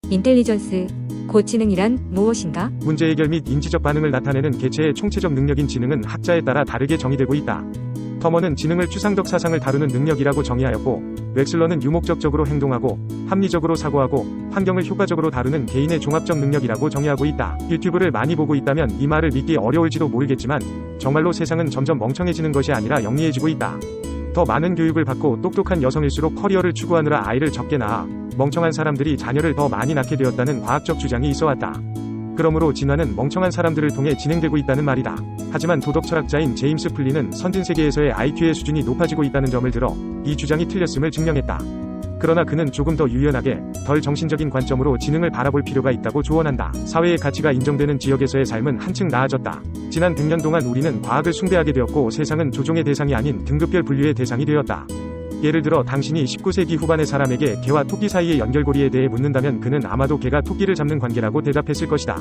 인텔리전스, 곧 지능이란 무엇인가? 문제 해결 및 인지적 반응을 나타내는 개체의 총체적 능력인 지능은 학자에 따라 다르게 정의되고 있다. 터머는 지능을 추상적 사상을 다루는 능력이라고 정의하였고, 웩슬러는 유목적적으로 행동하고 합리적으로 사고하고 환경을 효과적으로 다루는 개인의 종합적 능력이라고 정의하고 있다. 유튜브를 많이 보고 있다면 이 말을 믿기 어려울지도 모르겠지만 정말로 세상은 점점 멍청해지는 것이 아니라 영리해지고 있다. 더 많은 교육을 받고 똑똑한 여성일수록 커리어를 추구하느라 아이를 적게 낳아 멍청한 사람들이 자녀를 더 많이 낳게 되었다는 과학적 주장이 있어왔다. 그러므로 진화는 멍청한 사람들을 통해 진행되고 있다는 말이다. 하지만 도덕 철학자인 제임스 플리는 선진세계에서의 IQ의 수준이 높아지고 있다는 점을 들어 이 주장이 틀렸음을 증명했다. 그러나 그는 조금 더 유연하게, 덜 정신적인 관점으로 지능을 바라볼 필요가 있다고 조언한다. 사회의 가치가 인정되는 지역에서의 삶은 한층 나아졌다. 지난 100년 동안 우리는 과학을 숭배하게 되었고 세상은 조종의 대상이 아닌 등급별 분류의 대상이 되었다. 예를 들어 당신이 19세기 후반의 사람에게 개와 토끼 사이의 연결고리에 대해 묻는다면 그는 아마도 개가 토끼를 잡는 관계라고 대답했을 것이다.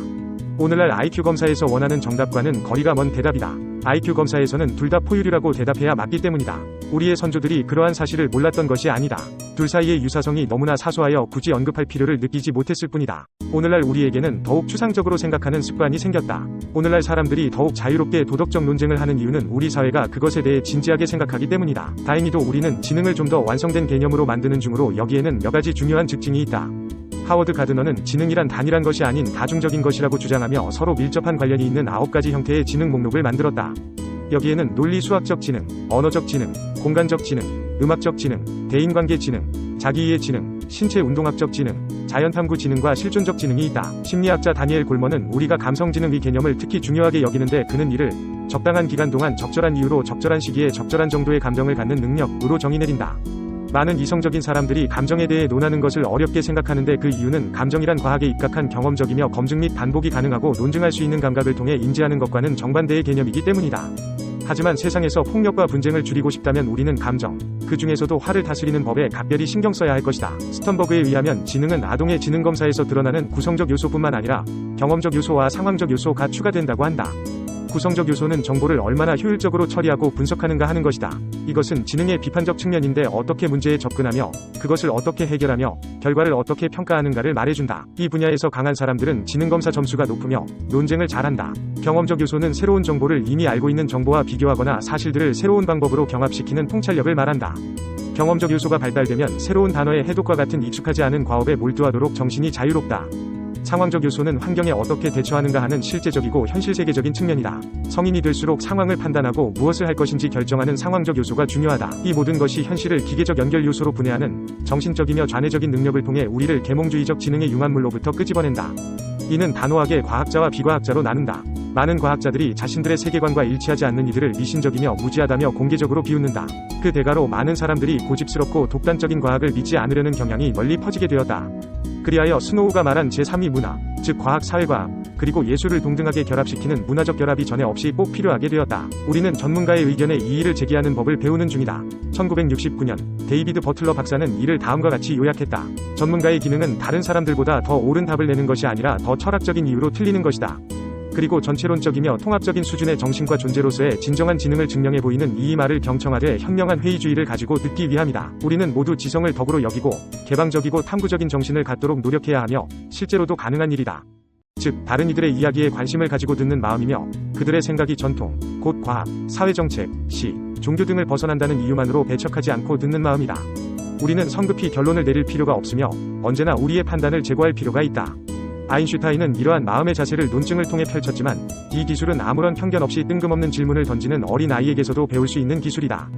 오늘날 IQ 검사에서 원하는 정답과는 거리가 먼 대답이다. IQ 검사에서는 둘 다 포유류라고 대답해야 맞기 때문이다. 우리의 선조들이 그러한 사실을 몰랐던 것이 아니다. 둘 사이의 유사성이 너무나 사소하여 굳이 언급할 필요를 느끼지 못했을 뿐이다. 오늘날 우리에게는 더욱 추상적으로 생각하는 습관이 생겼다. 오늘날 사람들이 더욱 자유롭게 도덕적 논쟁을 하는 이유는 우리 사회가 그것에 대해 진지하게 생각하기 때문이다. 다행히도 우리는 지능을 좀 더 완성된 개념으로 만드는 중으로 여기에는 몇 가지 중요한 특징이 있다. 하워드 가드너는 지능이란 단일한 것이 아닌 다중적인 것이라고 주장하며 서로 밀접한 관련이 있는 9가지 형태의 지능 목록을 만들었다. 여기에는 논리 수학적 지능, 언어적 지능, 공간적 지능, 음악적 지능, 대인관계 지능, 자기이해 지능, 신체 운동학적 지능, 자연탐구 지능과 실존적 지능이 있다. 심리학자 다니엘 골먼은 우리가 감성지능의 개념을 특히 중요하게 여기는데 그는 이를 적당한 기간 동안 적절한 이유로 적절한 시기에 적절한 정도의 감정을 갖는 능력으로 정의 내린다. 많은 이성적인 사람들이 감정에 대해 논하는 것을 어렵게 생각하는데 그 이유는 감정이란 과학에 입각한 경험적이며 검증 및 반복이 가능하고 논증할 수 있는 감각을 통해 인지하는 것과는 정반대의 개념이기 때문이다. 하지만 세상에서 폭력과 분쟁을 줄이고 싶다면 우리는 감정, 그 중에서도 화를 다스리는 법에 각별히 신경 써야 할 것이다. 스턴버그에 의하면 지능은 아동의 지능검사에서 드러나는 구성적 요소뿐만 아니라 경험적 요소와 상황적 요소가 추가된다고 한다. 구성적 요소는 정보를 얼마나 효율적으로 처리하고 분석하는가 하는 것이다. 이것은 지능의 비판적 측면인데 어떻게 문제에 접근하며 그것을 어떻게 해결하며 결과를 어떻게 평가하는가를 말해준다. 이 분야에서 강한 사람들은 지능검사 점수가 높으며 논쟁을 잘한다. 경험적 요소는 새로운 정보를 이미 알고 있는 정보와 비교하거나 사실들을 새로운 방법으로 경합시키는 통찰력을 말한다. 경험적 요소가 발달되면 새로운 단어의 해독과 같은 익숙하지 않은 과업에 몰두하도록 정신이 자유롭다. 상황적 요소는 환경에 어떻게 대처하는가 하는 실제적이고 현실세계적인 측면이다. 성인이 될수록 상황을 판단하고 무엇을 할 것인지 결정하는 상황적 요소가 중요하다. 이 모든 것이 현실을 기계적 연결 요소로 분해하는 정신적이며 좌뇌적인 능력을 통해 우리를 계몽주의적 지능의 융합물로부터 끄집어낸다. 이는 단호하게 과학자와 비과학자로 나눈다. 많은 과학자들이 자신들의 세계관과 일치하지 않는 이들을 미신적이며 무지하다며 공개적으로 비웃는다. 그 대가로 많은 사람들이 고집스럽고 독단적인 과학을 믿지 않으려는 경향이 널리 퍼지게 되었다. 그리하여 스노우가 말한 제3위 문화, 즉 과학 사회과학, 그리고 예술을 동등하게 결합시키는 문화적 결합이 전에 없이 꼭 필요하게 되었다. 우리는 전문가의 의견에 이의를 제기하는 법을 배우는 중이다. 1969년 데이비드 버틀러 박사는 이를 다음과 같이 요약했다. 전문가의 기능은 다른 사람들보다 더 옳은 답을 내는 것이 아니라 더 철학적인 이유로 틀리는 것이다. 그리고 전체론적이며 통합적인 수준의 정신과 존재로서의 진정한 지능을 증명해 보이는 이 말을 경청하되 현명한 회의주의를 가지고 듣기 위함이다. 우리는 모두 지성을 덕으로 여기고 개방적이고 탐구적인 정신을 갖도록 노력해야 하며 실제로도 가능한 일이다. 즉 다른 이들의 이야기에 관심을 가지고 듣는 마음이며 그들의 생각이 전통, 곧 과학, 사회정책, 시, 종교 등을 벗어난다는 이유만으로 배척하지 않고 듣는 마음이다. 우리는 성급히 결론을 내릴 필요가 없으며 언제나 우리의 판단을 제고할 필요가 있다. 아인슈타인은 이러한 마음의 자세를 논증을 통해 펼쳤지만 이 기술은 아무런 편견 없이 뜬금없는 질문을 던지는 어린 아이에게서도 배울 수 있는 기술이다.